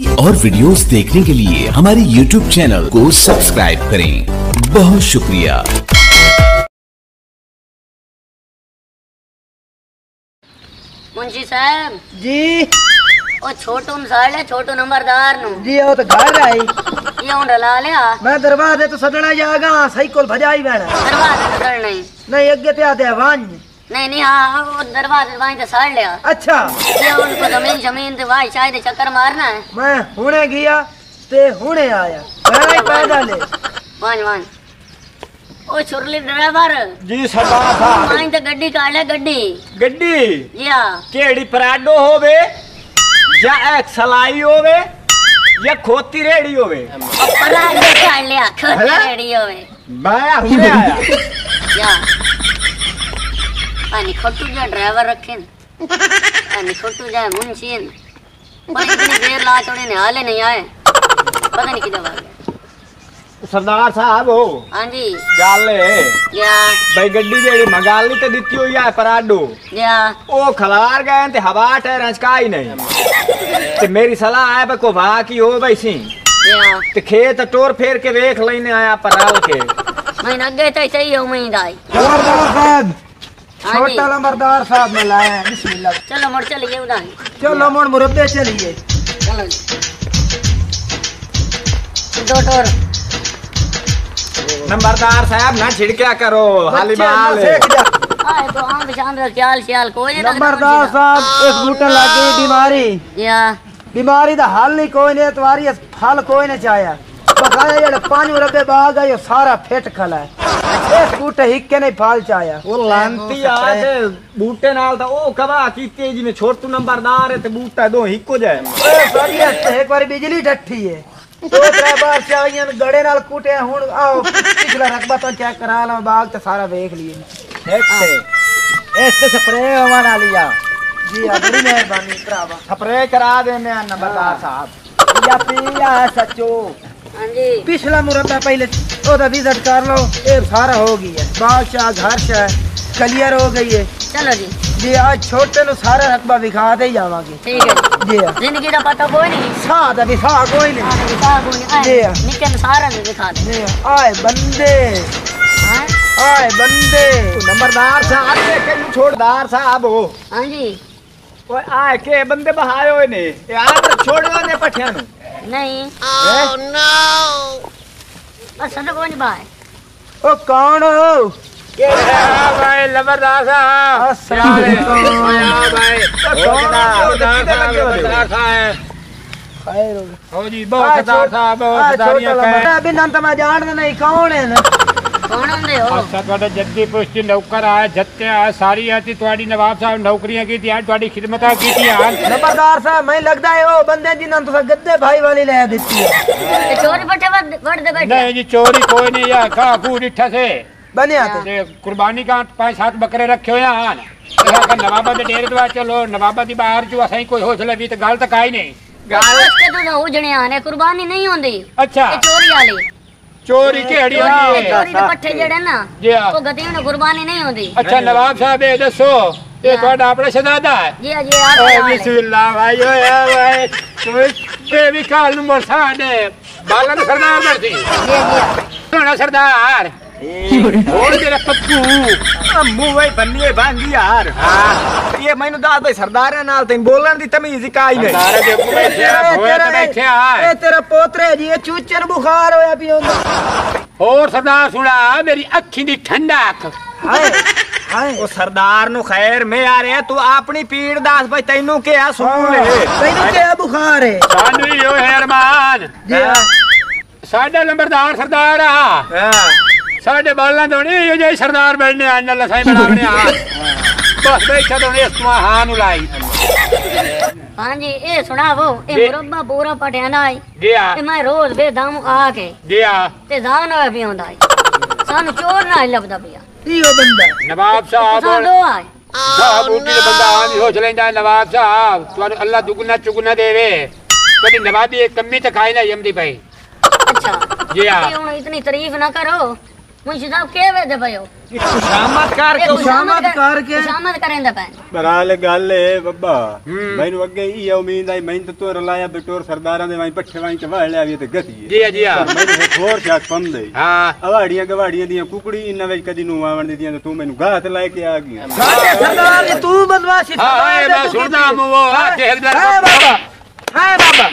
और वीडियोस देखने के लिए हमारे YouTube चैनल को सब्सक्राइब करें। बहुत शुक्रिया। मुंशी साहब जी ओ छोटू साले छोटू नंबरदार नु जी वो तो घर आई ये उन ला लिया मैं दरवाजे तो सदना जागा सही कोल भजाई बैठा दरवाजे तो सड़ नहीं अगे ते आते वांज नहीं हाँ वो दरवाजे वहीं से सड़ लिया। अच्छा ये उनको जमीन ते वहीं शायद चक्कर मारना है। मैं हुने गया ते हुने आया मैं ही पैदा ले वांज ओ छुरली ड्राइवर जी सरदार साहब वहीं तो गड्डी काट ले गड्डी जी हाँ केड़ी पराडो होवे या एक सलाई होवे या खोती रेड़ी होवे पराडो काट लिया खोती रेडी होवे मैं हुने आया या पानी खोटू जा ड्राइवर रखे पानी खोटू जा मुंशी पर इतनी देर ला छोड़े ने हाले नहीं आए पता नहीं किधर भाग गए। सरदार साहब हो हाँ जी गल या भाई गड्डी जेड़ी मंगाली ते दित्ती हुई है पराडो या ओ खलार गए ते हवा टहर काई नहीं ते मेरी सलाह है को वहां की हो भाई सी या ते खेत टोर फेर के देख लेने आया पराल के मैं अगे तो सही हो मैं दाई नंबरदार साहब हाँ जी छोटा नंबरदार साहब ने लाया बिस्मिल्लाह चलो मोड़ चलिए उधर चलो मोड़ मुरब्बे चलिए चलो दो टोर नंबरदार साहब ना छिड़क्या करो हाली माल आए तो हम शाम ख्याल कोई नहीं नंबरदार साहब इस बूटे लगी बीमारी या बीमारी दा हल नहीं कोई नहीं तुम्हारी फल कोई नहीं चाया बकाया जेड़े 5 मुरब्बे बाग है सारा फिट खला है इस बूटे हिक्के नहीं फल चाया वो लांती आज बूटे नाल ता ओ कवा कीते जिने छोटू नंबरदार है ते बूटा दो हिक्को जाए ए सारी एक बार बिजली डठी है दो त्रै बार चाहिए गड़े नाल कूटे हुन आओ पिछला रकबा तो चेक करा लो बाग ते सारा देख लिए ऐसे स्प्रे होना लिया जी बड़ी मेहरबानी भरावा स्प्रे करा देने नंबरदार साहब या पिया सचो हाँ जी पिछला मुरब्बा पहले ओदा विजिट कर लो ये सारा हो गई है बादशाह घर से क्लियर हो गई है। चलो जी जी आज छोटे नु सारा रकबा दिखा दे जावांगे ठीक है जी जिंदगी का पता कोई नहीं सादा दिखा कोई नहीं जी निकल सारा दिखा दे जी आए बंदे हाँ आए बंदे नंबरदार साहब के छोड़दार साहब हो हाँ जी ओए आए के बंदे बहाए होए ने यार छोड़ो ने पठिया नु नहीं ओह नो बस सब कोई नहीं भाई ओ कौन हो के भाई नंबरदार साहब अस्सलाम वालेकुम भाई कौन है खैर हो जी बहुत खदार साहब बहुत खदारियां कहे अभी नाम तो मैं जानदा नहीं कौन है ना कौन होंदे हो असा ਤੁਹਾਡਾ ਜੱਦੀ ਪੁਸ਼ਤੀ ਨੌਕਰ ਆ ਜੱਤੇ ਆ ਸਾਰੀ ਆਤੀ ਤੁਹਾਡੀ ਨਵਾਬ ਸਾਹਿਬ ਨੌਕਰੀਆਂ ਕੀਤੀਆਂ ਤੁਹਾਡੀ ਖਿਦਮਤਾਂ ਕੀਤੀਆਂ नंबरदार साहब मैं लगदा है वो बंदे जिन्हां तो गद्दे भाई वाली ले देती है ते चोरी पट्टे वड़ दे बैठे नहीं जी चोरी कोई नहीं है खा खू डिठा से बनिया ते कुर्बानी का 5-7 बकरे रखे हुए हैं ਇਹਦਾ ਕਿ ਨਵਾਬਾ ਦੇ ਡੇਰੇ ਦਵਾ ਚਲੋ ਨਵਾਬਾ ਦੀ ਬਾਹਰ ਜੋ ਅਸਾਂ ਕੋਈ ਹੌਸਲਾ ਵੀ ਤੇ ਗੱਲ ਤਾਂ ਕਾਈ ਨਹੀਂ गाल के तो ना उजणे आने कुर्बानी नहीं होंदी अच्छा ये चोरी वाली चोरी केड़ी होनी है चोरी दे पट्टे जेड़े ना जी हाँ। वो गतियों ने कुर्बानी नहीं होंदी अच्छा नवाब साहब ये दसो ये ਤੁਹਾਡਾ ਆਪਣਾ ਸ਼ਹਜ਼ਾਦਾ ਹੈ जी जी आप ਓਏ ਬਿਸਮਿਲ੍ਲਾ ਭਾਈ ਓਏ ਓਏ ਤੇ ਵੀ ਕਾਲ ਨੂੰ ਮਰਸਾ ਨੇ ਬਾਲਾਂ ਨੂੰ ਸਰਦਾਰ ਬਰਦੀ जी ਹੋਣਾ ਸਰਦਾਰ और तेरा पप्पू मुंह भाई बन्नी बांधी यार हां ये मैनू दास भाई सरदार नाल ते बोलन दी तमीज ही काई नहीं सरदार दे को बैठे होए ते बैठे ए तेरा पोतरे जी चूचर बुखार होया पियो और सरदार सुना मेरी अखी दी ठंडक हाय हाय ओ सरदार नु खैर मैं आ रहा तू अपनी पीड़ दास भाई तैनू के आ सुन ले तैनू क्या बुखार है सानू यो हैरमान जी साडा नंबरदार सरदार आ हां साडे बालां तो नहीं यो जे सरदार बनने आने लसाई बनावने आ बस बैठा तो नहीं तुम हां नु लाई हां जी ए सुनावो ए मुरब्बा पूरा पटियाना आई दिया ए मैं रोज बेदम आके दिया ते जान होया भी होंदा आई सानू चोर ना लभदा पिया इयो बंदा नवाब साहब सा दो आए साहब उठी दे बंदा आन सोच लेंदा नवाब साहब तुहानू अल्लाह दुगना चुगना देवे कदी नवाबी एक कमी ते खाई ना यमदी भाई अच्छा जी हां हुन इतनी तारीफ ना करो मुंशी साहब के वे दे भयो खुशामद करके खुशामद करके खुशामद करेंदा पै बराल गल है बब्बा मैनू अगे ई उम्मीद आई मैं तो रलाया बिटोर सरदारां दे वाई पट्ठे वाई चवाड़ लिया भी ते गती है जी जी हां मैनू एक होर शक पंदे हां अवाड़ियां गवाड़ियां दी कुकड़ी इन्ना विच कदी नु आवण दी तू मैनू गाह ते ला के आ गई सरदार तू बदमाशी हां मैं सुनदा वो देखदा हां बाबा